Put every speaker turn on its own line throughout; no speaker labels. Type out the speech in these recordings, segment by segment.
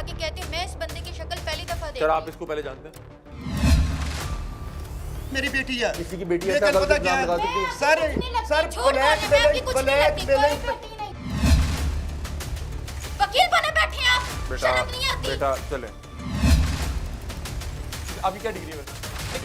के कहती हूँ मैं इस बंदे की शक्ल पहली दफा देख
सर
रही
आप इसको पहले जानते हैं?
मेरी बेटी है,
किसी की बेटी है,
लेकिन
ऐसा
पता
गलत
क्या
इल्जाम लगा
है
सकती है?
सर सर ब्लैक
वकील बने बैठे हैं आप,
बेटा
शर्म नहीं आती?
बेटा चले। आपकी क्या डिग्री है?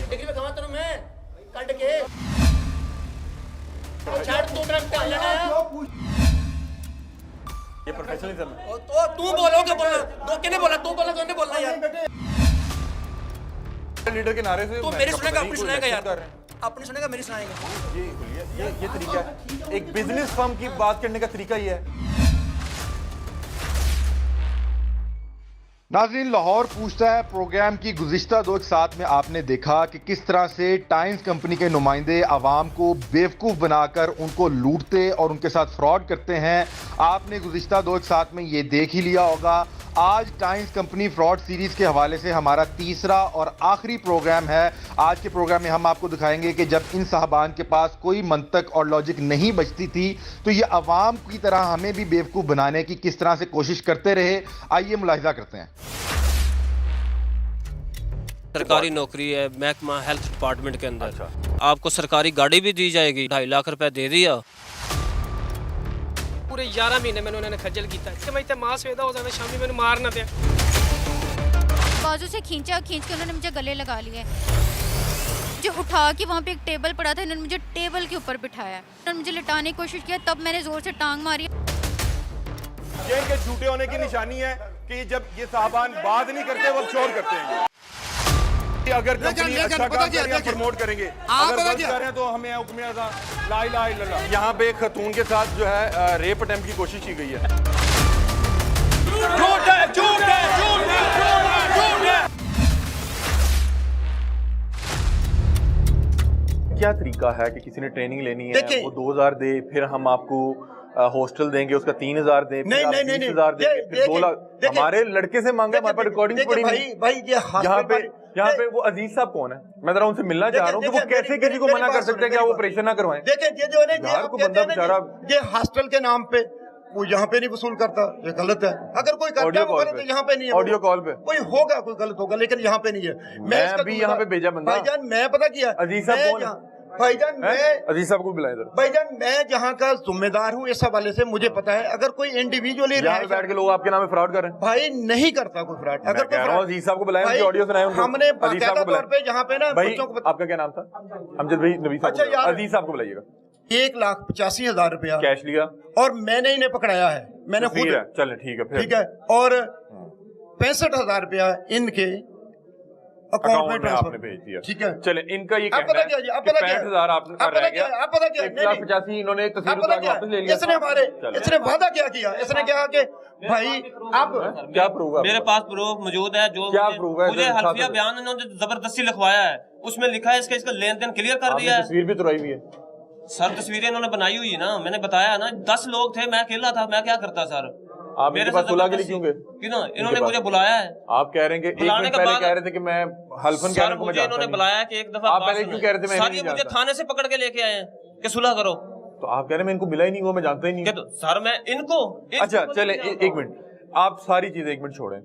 डिग्री में कमाता हूं मैं कट के छाड़ तू मेरा क्या लेना है
ये प्रोफेशनलिज्म है।
तो तू बोलोगे बोलना दो किने बोला तू बोला तूने बोलना यार
लीडर के नारे से
तू
मैं
मेरी
कंपनी
सुनेगा अपनी
को
सुनाएगा
इलेक्शन कर
यार
रहे हैं।
अपनी सुनेगा मेरी सुनाएगा
ये तरीका है, एक बिजनेस फर्म की बात करने का तरीका ये है।
नाज़रीन, लाहौर पूछता है प्रोग्राम की गुज़िश्ता 2 साल में आपने देखा कि किस तरह से टाइम्स कंपनी के नुमाइंदे आवाम को बेवकूफ़ बनाकर उनको लूटते और उनके साथ फ्रॉड करते हैं। आपने गुज़िश्ता 2 साल में ये देख ही लिया होगा। आज टाइम्स कंपनी फ्रॉड सीरीज़ के हवाले से हमारा तीसरा और आखिरी प्रोग्राम है। आज के प्रोग्राम में हम आपको दिखाएंगे कि जब इन साहबान के पास कोई मंतक और लॉजिक नहीं बचती थी तो ये अवाम की तरह हमें भी बेवकूफ़ बनाने की किस तरह से कोशिश करते रहे। आइए मुलाहिजा करते हैं।
सरकारी नौकरी है, महकमा हेल्थ डिपार्टमेंट के अंदर। आपको सरकारी गाड़ी भी दी जाएगी, 2.5 लाख रुपए दे दिया।
पूरे 11 महीने मैंने उन्होंने खज्जल किया। मैं इतने मां सवेदा हो जाता शामी मैंने मार ना दिया।
बाजू से खींच के उन्होंने मुझे गले लगा लिए, मुझे उठा के वहाँ पे एक टेबल पड़ा था, इन्होंने मुझे टेबल के ऊपर बिठाया, उन्होंने मुझे लिटाने की कोशिश किया, तब मैंने जोर से टांग मारी।
ये इनके झूठे होने की निशानी है कि जब ये साहबान बात नहीं करते वो शोर करते हैं। अगर कंपनी अच्छा काम कर रही है प्रमोट करेंगे, अगर गलत कर रहे हैं तो हमें हुक्म ला इलाहा इल्लल्लाह। यहाँ पे एक खतून के साथ जो है रेप अटेम्प्ट की कोशिश की गई है। झूठ है, झूठ है, झूठ है, झूठ है। क्या तरीका है कि किसी ने ट्रेनिंग लेनी है, वो 2000 दे, फिर हम आपको हॉस्टल देंगे, उसका 3000 दे, फिर आप 20,000 देंगे, फिर 2 लाख। हमारे लड़के से मांगे, हमारे पास रिकॉर्डिंग पड़ी है। यहाँ पे वो अजीज साहब कौन है? मैं जरा उनसे मिलना चाह रहा हूँ कि वो कैसे किसी को मना कर सकते हैं कि आप ऑपरेशन ना करवाएं।
देखिए ये जो है
यार को बंदा बेचारा
ये हॉस्टल के नाम पे वो यहाँ पे नहीं वसूल करता, ये गलत है। अगर कोई करता है वो गलत है, यहाँ पे नहीं है।
ऑडियो कॉल पे
कोई होगा, कोई गलत होगा, लेकिन यहाँ पे नहीं है।
मैं भी यहाँ पे भेजा बंदा।
भाईजान मैं पता किया
अजीज साहब कौन है?
भाईजान मैं
अजीज साहब को बुलाएं इधर।
भाईजान मैं जहाँ का जिम्मेदार हूँ इस हवाले से मुझे पता है। अगर कोई इंडिविजुअली
बैठ के लोग आपके नाम में फ्रॉड कर रहे हैं,
भाई नहीं करता कोई फ्रॉड। अगर कोई
अजीज साहब को बुलाएं, उनकी ऑडियो सुनाएं उनको।
हमने बाकायदा तौर पे यहाँ पे ना बच्चों को।
आपका क्या नाम था? अमजद भाई नबी साहब।
अच्छा यार,
अजीज साहब को बुलाइएगा।
1,85,000 रुपया
कैश लिया
और मैंने इन्हें पकड़ाया है, मैंने खुद।
चले ठीक है,
ठीक है। और 65,000 रुपया इनके अकाउंट में ट्रांसफर
भेज दिया।
ठीक है।
चले इनका ये
आप पता क्या, आप पता क्या,
65,000 आपका रह गया।
आप पता क्या,
1,85,000 इन्होंने तस्वीर उतार के वापस ले लिया।
इसने वादा क्या किया, इसने कहा कि भाई अब
क्या प्रूफ है?
मेरे पास प्रूफ मौजूद है, जो
क्या प्रूफ है?
मुझे हल्फिया बयान इन्होंने जबरदस्ती लिखवाया है, उसमें लिखा है इसका लेन देन क्लियर कर दिया है।
तस्वीर भी तुराई हुई है
सर, तस्वीरें इन्होंने बनाई हुई है ना, मैंने बताया ना। 10 लोग थे, मैं अकेला था, मैं क्या करता सर?
आप मेरे पास सुलह के लिए क्यों गए?
क्यों? इन्होंने मुझे बुलाया है।
आप कह रहे हैं कि एक मिनट पहले कह रहे थे कि मैं हल्फन कहने को मैं जानता
इन्होंने
नहीं।
बुलाया कि एक दफा
आप पहले क्यों कह रहे थे मैं नहीं
मुझे
जानता?
थाने से पकड़ के लेके आए हैं कि सुलह करो।
तो आप कह रहे हैं मैं इनको मिला ही नहीं, वो मैं जानता ही नहीं।
तो सर मैं इनको
अच्छा चले एक मिनट, आप सारी चीजें एक मिनट छोड़ें।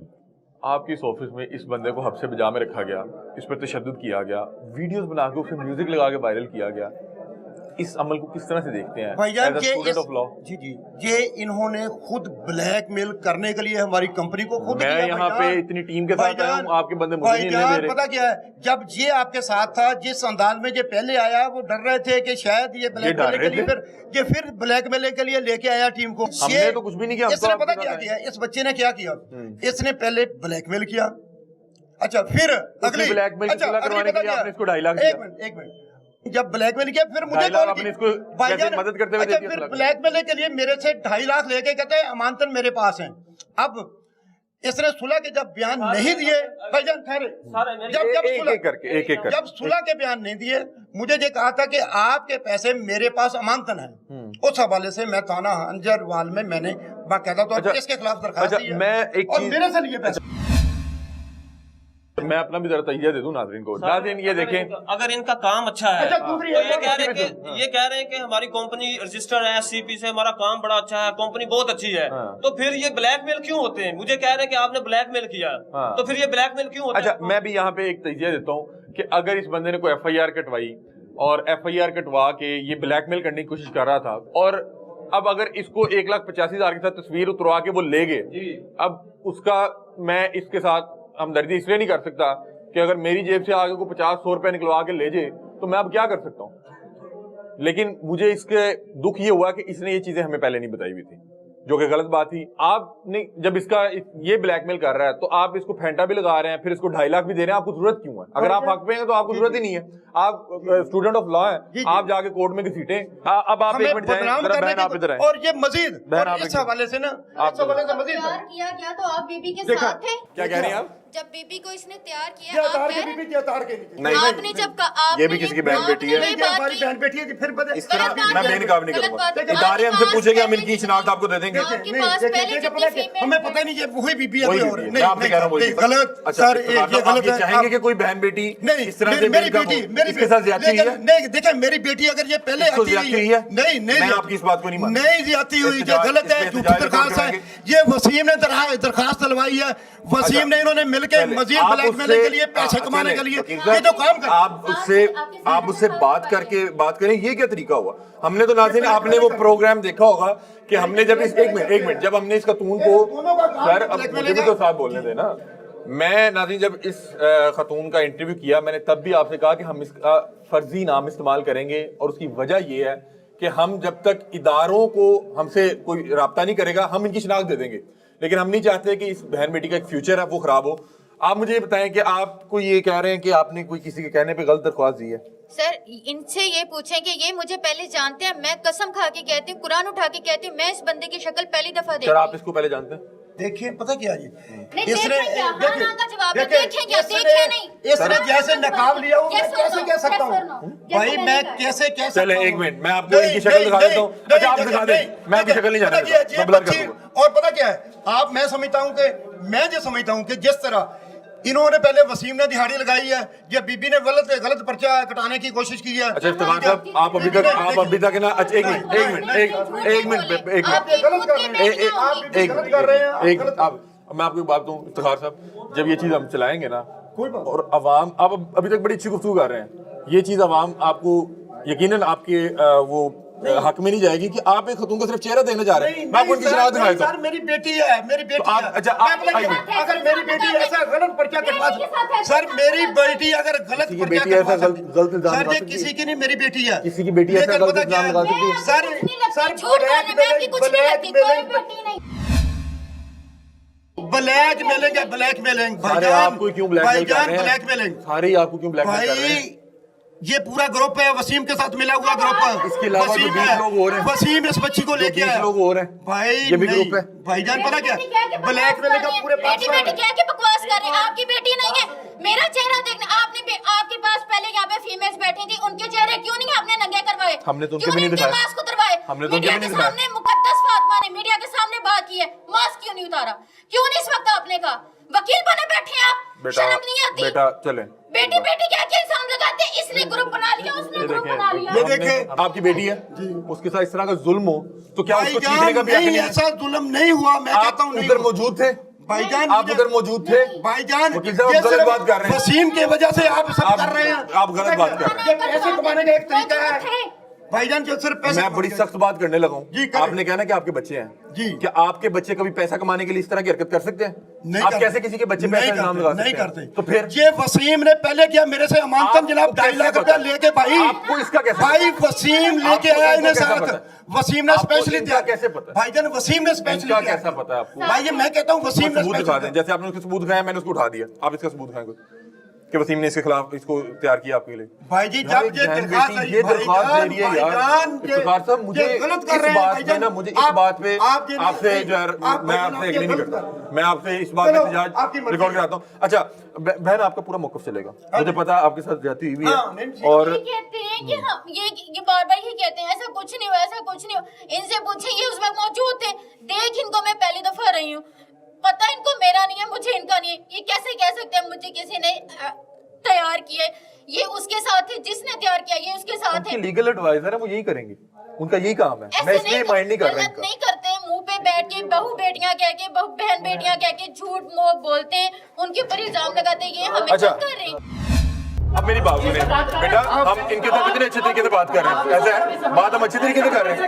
आपकी इस ऑफिस में इस बंदे को हब्से बजा में रखा गया, इस पर तशद्दुद किया गया, वीडियोस बना के उसे म्यूजिक लगा के वायरल किया गया। इस अमल को किस तरह से देखते हैं?
भाईजान
As a student of law?
जी ये इन्होंने खुद ब्लैकमेल करने के लिए हमारी कंपनी को खुद
मैं यहाँ पे इतनी टीम के साथ आया हूँ, आपके बंदे मुझे नहीं ले रहे।
पता क्या है, जब ये आपके साथ था, जिस अंदाज में ये पहले आया, वो डर रहे थे कि शायद ये ब्लैकमेल के लिए फिर ब्लैकमेल के लिए लेके आया टीम को।
हमने तो कुछ भी नहीं किया।
इसने पता क्या किया, इस बच्चे ने क्या किया, इसने पहले ब्लैकमेल किया। अच्छा फिर अगली
ब्लैकमेल करवाने के लिए आपने इसको 2.5 लाख दिया।
एक मिनट, जब ब्लैकमेल किया फिर मुझे कॉल की
भाईजान मदद करते हुए।
अच्छा फिर ब्लैकमेल के लिए मेरे से 2.5 लाख लेके कहते हैं अमानतन मेरे पास हैं। अब इसने सुलह के जब बयान नहीं दिए, भाईजान ठहरे, जब सुलह के बयान नहीं दिए, मुझे ये कहा था कि आपके पैसे मेरे पास अमानतन है। उस हवाले से मैं थाना हंजरवाल में मैंने बाकायदा तौर पर इसके खिलाफ दरखास्त दी है और मेरे से लिए पैसे।
मैं अपना भी जरा तजिया दे दूं नाज़रीन को। नाज़रीन ये देखें,
अगर इनका काम अच्छा है तो
दूसरी
ये कह रहे हैं कि हमारी कंपनी रजिस्टर्ड है SCP से, हमारा काम बड़ा अच्छा है, कंपनी बहुत अच्छी है, तो फिर ये ब्लैकमेल क्यों होते हैं? मुझे कह रहे हैं कि आपने ब्लैकमेल किया, तो फिर ये ब्लैकमेल क्यों होता है?
अच्छा, मैं भी यहाँ पे एक तजिया देता हूँ कि अगर इस बंदे ने कोई FIR कटवाई और FIR कटवा के ये ब्लैकमेल करने की कोशिश कर रहा था, और अब अगर इसको 1,85,000 के साथ तस्वीर उतरवा के वो ले गए, अब उसका मैं इसके साथ हमदर्दी इसलिए नहीं कर सकता कि अगर मेरी जेब से आगे को 50-100 रुपए निकलवा के ले जाए तो मैं अब क्या कर सकता हूँ। लेकिन मुझे इसके दुख ये हुआ कि इसने ये चीजें हमें पहले नहीं बताई हुई थी, जो कि गलत बात थी। आपने जब इसका ये ब्लैकमेल कर रहा है तो आप इसको फेंटा भी लगा रहे हैं, फिर इसको 2.5 लाख भी दे रहे हैं, आपको जरूरत क्यों है? अगर आप हक पे हैं तो आपको जरूरत ही नहीं है। आप स्टूडेंट ऑफ लॉ हैं, आप जाके कोर्ट में घसीटें। अब आप एक मिनट जाएं, बहन आप इधर आए।
और ये मजीद इस हवाले से ना, इस हवाले से मजीद
तैयार किया गया तो आप बीबी के साथ थे।
क्या कह रही हैं आप?
जब बीबी को इसने तैयार किया, आप कह रहे हैं
नहीं,
आपने जब कहा,
ये भी किसी की बहन बेटी है,
हमारी बहन बेटी है, फिर
इस तरह मैं बेनकाब नहीं करूंगा। इदारे हमसे पूछेंगे, हम इनकी शनाख्त आपको दे देंगे।
हमें पता नहीं ये वही बीबी है,
मैं आपसे कह रहा हूँ
गलत।
अच्छा,
सर ये गलत है।
चाहेंगे कि कोई बहन बेटी इस तरह से
मेरी बेटी,
इसके साथ ज्यादती हुई है?
नहीं, देखिए मेरी बेटी अगर ये पहले आती रही है, नहीं
मैं आपकी इस बात को नहीं मानता।
नहीं ज्यादती हुई, ये गलत है, झूठी दरखास्त है। ये वसीम ने दरखास्त डलवाई है, वसीम ने इन्होंने मिलकर मजीद ब्लैकमेल के लिए, पैसे कमाने के लिए ये जो काम कर,
आप उससे बात करें, ये क्या तरीका हुआ? हमने तो नाज़रीन, आपने वो प्रोग्राम देखा होगा कि हमने जब इस एक मिनट जब हमने इस खतून को, सर अब मुझे भी तो साथ बोलने देना। मैं नाज़रीन जब इस खतून का इंटरव्यू किया, मैंने तब भी आपसे कहा कि हम इसका फर्जी नाम इस्तेमाल करेंगे, और उसकी वजह ये है कि हम जब तक इदारों को हमसे कोई राब्ता नहीं करेगा, हम इनकी शनाख्त दे देंगे, लेकिन हम नहीं चाहते कि इस बहन बेटी का एक फ्यूचर है वो खराब हो। आप मुझे ये बताएं कि आपको ये कह रहे हैं कि आपने कोई किसी के कहने पे गलत दरख्वास्त दी है?
सर इनसे ये पूछें कि ये मुझे पहले जानते हैं, मैं कसम खा के कहती हूँ, कुरान उठा के कहती हूँ, मैं इस बंदे की शक्ल पहली दफा देखी।
सर आप इसको पहले जानते हैं?
देखिए पता क्या जी,
इसने
जैसे नकाब लिया हूँ, मैं कैसे कह सकता हूँ भाई, मैं कैसे कह सकता हूँ?
चले एक मिनट, मैं आपको इनकी शक्ल दिखा देता हूँ। अच्छा आप दिखा दें, मैं आपकी शक्ल नहीं जान रहा।
और पता क्या है, मैं समझता हूँ कि जिस तरह इन्होंने पहले वसीम ने दिहाड़ी लगाई है, ये बीबी ने गलत पर्चा कटाने की कोशिश की है।
अच्छा इफ्तिखार साहब, आप अभी तक ना, अच्छा एक मिनट मैं आपको बात दूं इफ्तिखार साहब, जब ये चीज हम चलाएंगे ना, और अवाम, आप अभी तक बड़ी अच्छी गुफ्तगू कर रहे हैं, ये चीज अवाम आपको यकीनन आपके वो हक में नहीं जाएगी कि आप एक खतून को सिर्फ चेहरा देने जा रहे हैं। मैं आपको उनकी शनाख्त दिखा देता हूं।
मेरी बेटी है, मेरी बेटी है। अच्छा अगर मेरी बेटी ऐसा गलत पर्चा कटवा, सर मेरी बेटी अगर गलत पर्चा कटवा, सर ये किसी की नहीं, मेरी बेटी है,
किसी की बेटी ऐसा गलत इल्जाम लगा सकती है?
ब्लैक मेलिंग
सारे आपको क्यों ब्लैकमेल कर रहे हैं?
ब्लैकमेलिंग
सारे आपको क्यों ब्लैकमेल कर रहे हैं?
ये पूरा ग्रुप है, वसीम के साथ मिला हुआ ग्रुप है।
इसके अलावा भी 20 लोग हो रहे हैं।
वसीम इस बच्ची को लेके आया,
20 लोग हो रहे हैं
भाई,
ये भी ग्रुप है।
भाईजान पता क्या, ब्लैक मेलिंग का पूरे
बेटी क्या के बकवास कर रहे हैं? आपकी बेटी नहीं है, मेरा चेहरा देखना। आपने आपके पास पहले यहाँ पे फीमेल्स बैठी थी, उनके चेहरे क्यों नहीं आपने नंगे करवाए?
हमने तो उनके भी नहीं दिखाए,
मास्क उतरवाए।
हमने तो उनके भी नहीं दिखाए।
सामने मुकद्दस फातिमा ने मीडिया के सामने बात की है, मास्क क्यों नहीं उतारा? क्यों नहीं इस वक्त आपने कहा? वकील बने बैठे आप, शर्म नहीं आती?
बेटा चले,
बेटी क्या इल्जाम लगाते हैं? इसने ग्रुप बना लिया, उसने ग्रुप बना लिया।
ये देखें, आपकी बेटी है, उसके साथ इस तरह का जुल्म हो तो क्या उसको चीखने का भी हक नहीं है?
ऐसा जुल्म नहीं हुआ, मैं कहता हूँ।
उधर मौजूद थे
भाईजान,
आप उधर मौजूद थे
भाईजान,
वकील साहब गलत बात कर रहे हैं।
वसीम की वजह से आप सब कर रहे हैं,
आप गलत बात कर रहे हैं।
पैसे कमाने का एक तरीका है भाईजान, जो सिर्फ पैसे।
मैं बड़ी सख्त बात करने लगा हूँ। आपने कहना कि आपके बच्चे हैं
जी,
क्या आपके बच्चे कभी पैसा कमाने के लिए इस तरह की हरकत कर सकते हैं?
नहीं,
आप कैसे किसी के बच्चे पैसा इल्जाम लगा सकते हैं?
नहीं करते।
तो फिर
ये वसीम ने पहले किया मेरे से अमानतन जनाब 2.5 लाख रुपया लेके, भाई
आपको इसका कैसे
भाई वसीम लेके आया इन्हें साथ, वसीम ने स्पेशली दिया।
कैसे पता
भाईजान वसीम ने स्पेशली दिया,
कैसा पता है आपको?
भाई ये मैं कहता हूँ वसीम ने
सबूत दिखा दें, जैसे आपने उसके सबूत दिखाया, मैंने उसको उठा दिया, आप इसका सबूत दिखाएं कि वसीम ने इसके खिलाफ इसको तैयार किया आपके लिए।
भाई जी जब ये दरखास्त दे रही है यार, इफ्तिखार
साहब मुझे
गलत कर रहे हैं भाईजान,
ना मुझे इस बात पे आपसे जो है मैं आपसे एग्री नहीं करता, मैं आपसे इस बात पे एहतजाज रिकॉर्ड कराता हूँ। अच्छा बहन आपका पूरा मौक़िफ़ चलेगा, मुझे पता है आपके साथ ज्यादती हुई है, और
कहते हैं कि हम ये बार-बार ही कहते हैं ऐसा कुछ नहीं हुआ, ऐसा कुछ नहीं हुआ। इनसे पूछे, ये उस वक्त मौजूद थे, देख इनको मैं पहली दफा रही हूँ, पता इनको मेरा नहीं है, मुझे इनका नहीं है। ये कैसे कह सकते हैं मुझे किसी ने तैयार किया है? ये उसके साथ है, जिसने तैयार किया ये उसके साथ है।
लीगल एडवाइजर है, वो यही करेंगे, उनका यही काम है। मैं
ऐसे
इसलिए माइंड नहीं कर रहा
गलत नहीं करते, मुंह पे बैठ के बहू बेटियां कह के, बहन बेटियां कह के झूठ मोह बोलते हैं, उनके ऊपर इल्जाम लगाते हैं, ये हमें
अच्छा।
कर रहे हैं।
अब मेरी बात सुने बेटा, हम इनके साथ इतने अच्छे तरीके से बात कर रहे हैं, ऐसा है बात हम अच्छे तरीके से कर रहे हैं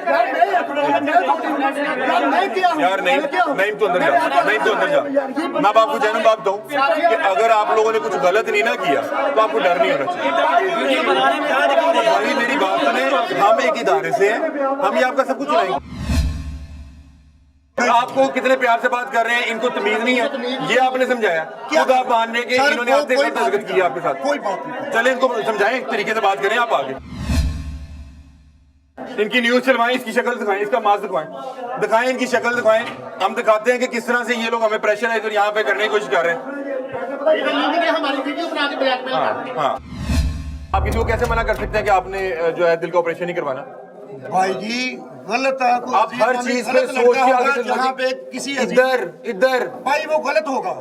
यार। नहीं नहीं तो अंदर जा, नहीं तो अंदर जा। मैं अब आपको जन्म बात दूं कि अगर आप लोगों ने कुछ गलत नहीं ना किया तो आपको डर नहीं होना चाहिए। भाई मेरी बात सुने, हम एक इदारे से हैं, हम ये आपका सब कुछ चलाएंगे। आपको कितने प्यार से बात कर रहे हैं, इनको तमीज नहीं है, ये आपने समझाया। खुद आप मानने के इन्होंने आपसे हरकत की आपके साथ,
कोई बात नहीं।
चले इनको समझाएं, एक तरीके से बात करें आप आगे। इनकी न्यूज चलवाएं, इसकी शक्ल दिखाएं, इसका मास्क दिखाएं, इनकी शक्ल दिखाएं। हम दिखाते हैं कि किस तरह से ये लोग हमें प्रेशराइज यहाँ पे करने की कोशिश कर रहे हैं। हाँ, आप किसी को कैसे मना कर सकते हैं कि आपने जो है दिल का ऑपरेशन नहीं करवाना?
भाई जी गलत है,
आप हर चीज पे सोच के आगे
जहाँ पे किसी
इधर
भाई वो गलत होगा।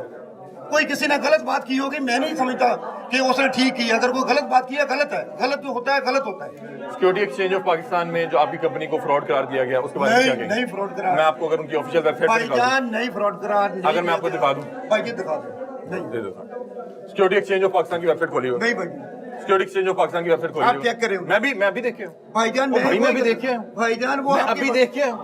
कोई किसी ने गलत बात की होगी, मैं नहीं समझता कि उसने ठीक की। अगर कोई गलत बात की है, गलत है, गलत जो होता है गलत होता है।
सिक्योरिटी एक्सचेंज ऑफ पाकिस्तान में जो आपकी कंपनी को फ्रॉड करार दिया गया, उसके बारे में क्या कहेंगे?
नहीं फ्रॉड करार,
मैं आपको अगर उनकी ऑफिशियल वेबसाइट
भाईजान नहीं फ्रॉड करार।
अगर मैं आपको दिखा दूं,
भाई जी दिखा दो, नहीं
दे दो। सिक्योरिटी एक्सचेंज ऑफ पाकिस्तान की वेबसाइट खोली हो?
नहीं भाई,
सिक्योरिटी एक्सचेंज ऑफ पाकिस्तान की वेबसाइट खोली
आप
हो?
चेक करें।
मैं भी देखे हूं
भाईजान,
भाई मैं भी देखे हूं
भाईजान वो
मैं अभी देखे हूं।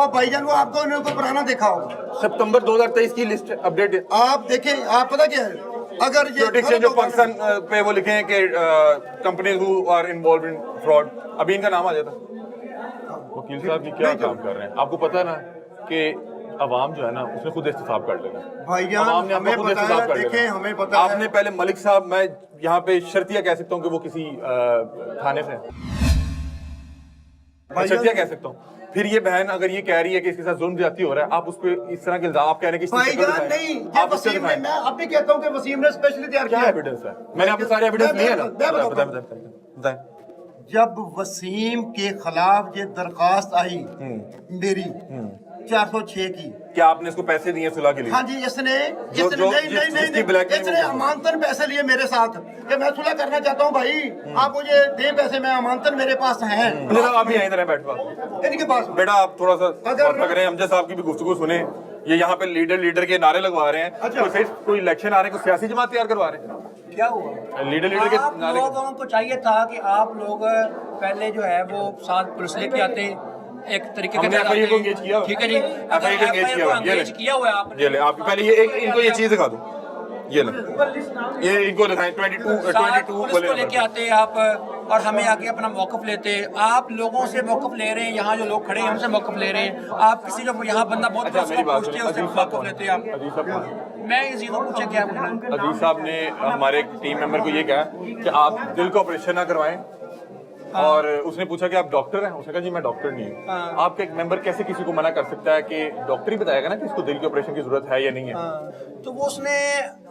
और भाईजान वो आपको उनको पुराना देखा होगा,
सितंबर 2023 की लिस्ट अपडेट है।
आप देखें। आप पता क्या है, अगर ये
सिक्योरिटी एक्सचेंज ऑफ पाकिस्तान पे वो लिखे हैं कि companies who are involve in fraud, अभी इनका नाम आ जाता। वकील साहब की क्या काम कर रहे हैं? आपको पता है ना कि अवाम जो है ना उसने खुद इस्तीफाब कर लेना।
भाईजान
अवाम ने
हमें
खुद
पता
इस्तीफाब
है,
कर
देखें
लेना।
हमें पता है।
आपने पहले मलिक साहब, मैं यहाँ पे शर्तिया कह सकता हूँ कि वो किसी थाने से हैं। मैं शर्तिया कह सकता हूँ। फिर ये बहन अगर ये कह रही है कि इसके साथ जुल्म ज्यादती हो रहा है, आप उस पर इस तरह के इल्जाम आप कह रहे हैं कि इसकी शक्ल
भाईजान
दिखाएं।
नहीं, ये
आप उससे
वसीम ने,
दिखाएं।
मैं अब भी कहता हूँ कि वसीम ने स्पेशली तैयार
क्या
किया।
एविडेंस है? मैंने आपको सारे एविडेंस लिए ना। बताएं।
जब वसीम के खिलाफ ये दरखास्त आई मेरी 406 की,
क्या आपने इसको पैसे दिए सुलह के लिए?
हाँ जी, इसने
जो- जिसकी blackmail
इसने
वो-
अमानतन पैसे लिए मेरे साथ कि मैं सुलह करना चाहता हूँ भाई, आप मुझे दे पैसे, मैं अमानतन मेरे पास हैं।
जनाब आप भी यहीं तरह बैठ
इनके पास
बेटा, आप थोड़ा सा
अगर-
लग रहे हैं, अमजद साहब की भी गुफ्तगू सुने। ये यहाँ पे लीडर के नारे लगवा रहे हैं।
अच्छा।
कोई इलेक्शन आ रहे हैं, कोई सियासी जमात तैयार करवा रहे हैं?
क्या हुआ?
लीडर के
आप
नारे।
लोगों को चाहिए था कि आप लोग पहले जो है वो साथ पुलिस लेके आते, एक तरीके
हमने FIA को engage किया हुआ।
ठीक है जी,
FIA को engage किया हुआ। ये ले।
engage किया हुआ है आपने।
ये ले, आप पहले ये इनको ये चीज दिखा दो। ये ले, ये इनको दिखाएं। 22
साथ पुलिस को लेके आते आप और हमें आके अपना मौकफ लेते। आप लोगों से मौकफ ले रहे हैं, यहाँ जो लोग खड़े हैं उनसे मौकफ ले रहे हैं। आप किसी जो यहाँ बंदा बहुत
अच्छा, मेरी बात
पूछते हैं
सुनो।
उससे
अजीज साहब
मौकफ लेते हैं आप।
अजीज साहब
मैं इसी को पूछे क्या पूछना।
अजीज साहब ने हमारे एक टीम मेंबर को ये कहा कि आप दिल का ऑपरेशन ना करवाएं। और उसने पूछा कि आप डॉक्टर हैं? उसने कहा जी मैं डॉक्टर नहीं हूँ। आपका एक मेंबर कैसे किसी को मना कर सकता है कि डॉक्टर ही बताएगा ना कि इसको दिल के ऑपरेशन की जरूरत है या नहीं है?
तो वो उसने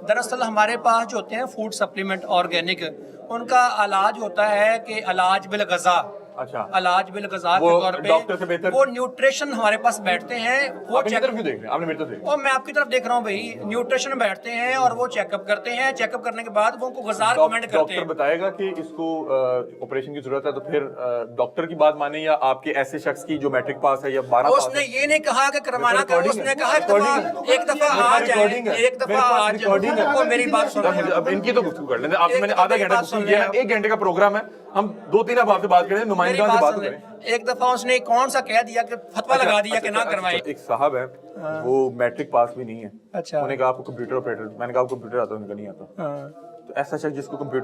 दरअसल हमारे पास जो होते हैं फूड सप्लीमेंट ऑर्गेनिक, उनका इलाज होता है कि इलाज बिल गज़ा।
अच्छा,
इलाज बिल गज़ा के
वो
तौर पे
डॉक्टर से बेहतर?
वो न्यूट्रिशन हमारे पास बैठते हैं, वो
आप इनकी तरफ क्यों देख रहे हैं? आपने मेरी तरफ देख।
और मैं आपकी तरफ देख रहा हूँ भाई, न्यूट्रिशन बैठते हैं और वो चेकअप करते हैं। चेकअप करने के बाद वो उनको गज़ा रिकमेंड करते
डॉक्टर
हैं।
बताएगा कि इसको ऑपरेशन की जरूरत है, तो फिर डॉक्टर की बात माने या आपके ऐसे शख्स की जो मैट्रिक पास है या 12 पास
उसने
है?
ये नहीं कहा कि करवाना था, उसने कहा एक दफा आ जाए, एक दफा आ जाए। और मेरी बात सुनो,
अब इनकी तो गुफ्तगू कर लेते हैं। आपसे मैंने
एक
आधा
मेरी
घंटा
बात
गुफ्तगू
सुन
किया है।
ले।
1 घंटे का प्रोग्राम है, हम 2-3 अब आपसे बात करें,
मेरी
नुमाइंदों से
बात
बात
सुन ले।
करें।
एक दफा उसने कौन सा कह दिया कि फतवा लगा दिया कि ना करवाए।
एक साहब है, वो मैट्रिक पास भी नहीं है।
अच्छा।
उन्होंने कहा आपको कंप्यूटर ऑपरेटर, मैंने कहा कंप्यूटर आता है? उनका नहीं आता। तो ऐसा शख्स जिसको कंप्यूटर